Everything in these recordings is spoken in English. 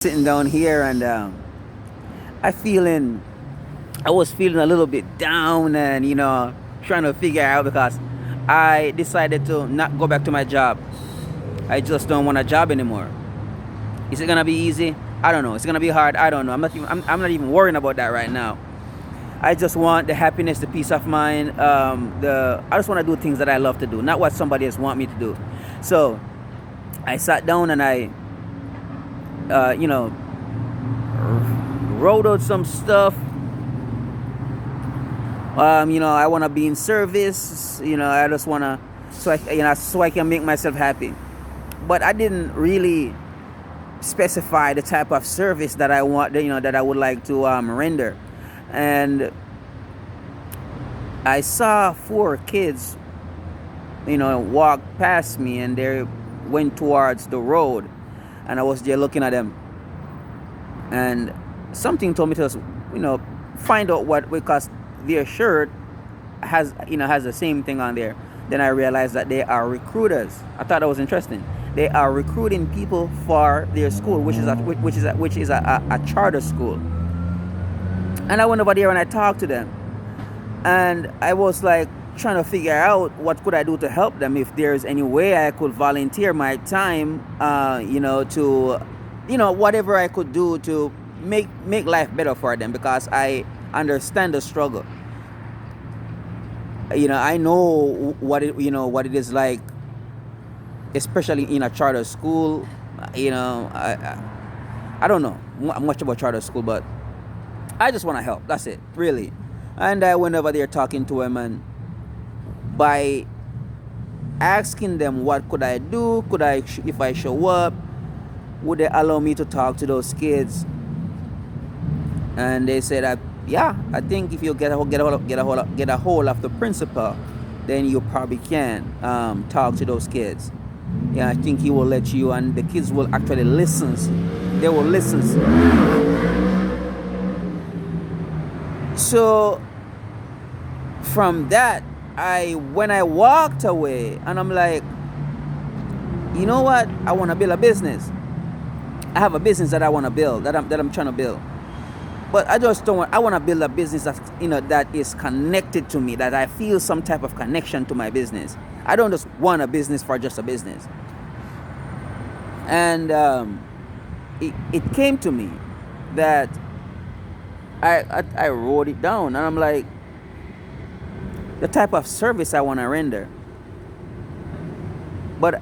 Sitting down here and I feeling I was feeling a little bit down and trying to figure out because I decided to not go back to my job. I just don't want a job anymore. Is it gonna be easy? I don't know. It's gonna be hard. I don't know. I'm not even worrying about that right now. I just want the happiness, the peace of mind. I just want to do things that I love to do, not what somebody else want me to do. So I sat down and I uh, you know wrote out some stuff. I want to be in service. I just want to, so I can make myself happy. But I didn't really specify the type of service that I want, that I would like to render. And I saw four kids, walk past me, and they went towards the road, and I was there looking at them, and something told me to just, find out what, because their shirt has the same thing on there. Then I realized that they are recruiters. I thought that was interesting. They are recruiting people for their school, which is a charter school. And I went over there and I talked to them, and I was like trying to figure out what could I do to help them, if there's any way I could volunteer my time, to whatever I could do to make life better for them, because I understand the struggle. I know what it is like, especially in a charter school. I don't know much about charter school, but I just want to help. That's it, really. And I went over there talking to him, and by asking them what could I do, if I show up, would they allow me to talk to those kids? And they said that, yeah, I think if you get a hold of the principal, then you probably can talk to those kids. Yeah, I think he will let you, and the kids will actually listen. They will listen. So from that, when I walked away, and I'm like, you know what? I want to build a business. I have a business that I want to build, that I'm trying to build. But I just don't want. I want to build a business that is connected to me, that I feel some type of connection to my business. I don't just want a business for just a business. And it came to me that I wrote it down, and I'm like, the type of service I want to render. But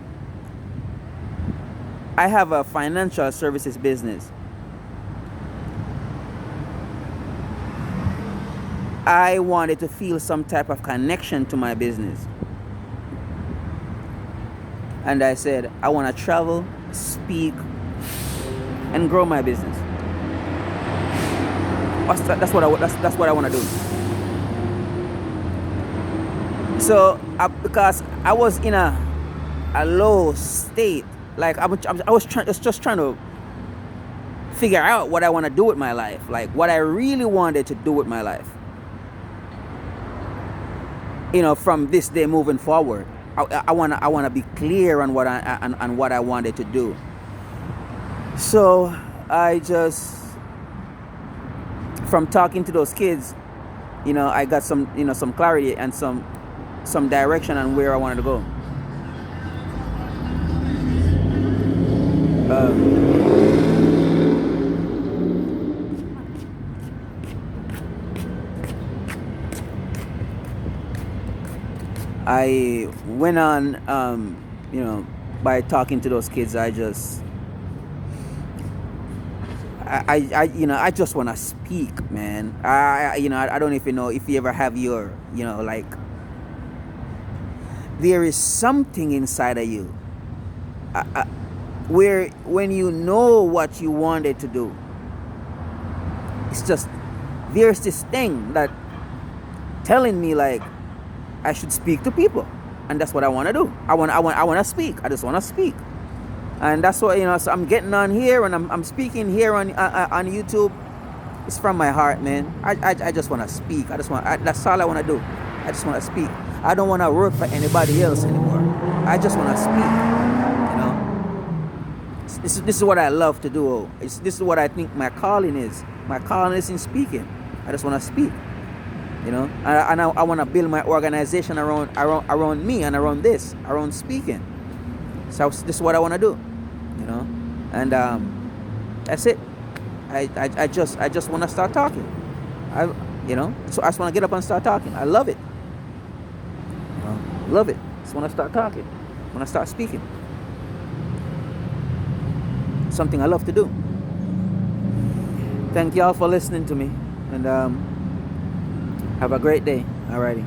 I have a financial services business. I wanted to feel some type of connection to my business. And I said, I want to travel, speak, and grow my business. That's what I want to do. So, because I was in a low state, like I was just trying to figure out what I want to do with my life, like what I really wanted to do with my life. From this day moving forward, I wanna be clear on what I wanted to do. So I just, from talking to those kids, I got some clarity and some direction on where I wanted to go. I went on, by talking to those kids. I just, I just want to speak, man. I don't even know if you ever have your, like, there is something inside of you, where when you know what you wanted to do, it's just, there's this thing that telling me, like, I should speak to people, and that's what I want to do. I want to speak. I just want to speak, and that's what So I'm getting on here, and I'm speaking here on YouTube. It's from my heart, man. I just want to speak. That's all I want to do. I just want to speak. I don't want to work for anybody else anymore. I just want to speak. this is what I love to do. This is what I think my calling is. My calling is in speaking. I just want to speak. You know, and I want to build my organization around me and around speaking. So this is what I want to do. You know, and that's it. I just want to start talking. So I just want to get up and start talking. I love it. You know, love it. Just want to start talking. Want to start speaking. Something I love to do. Thank y'all for listening to me, and have a great day. Alrighty.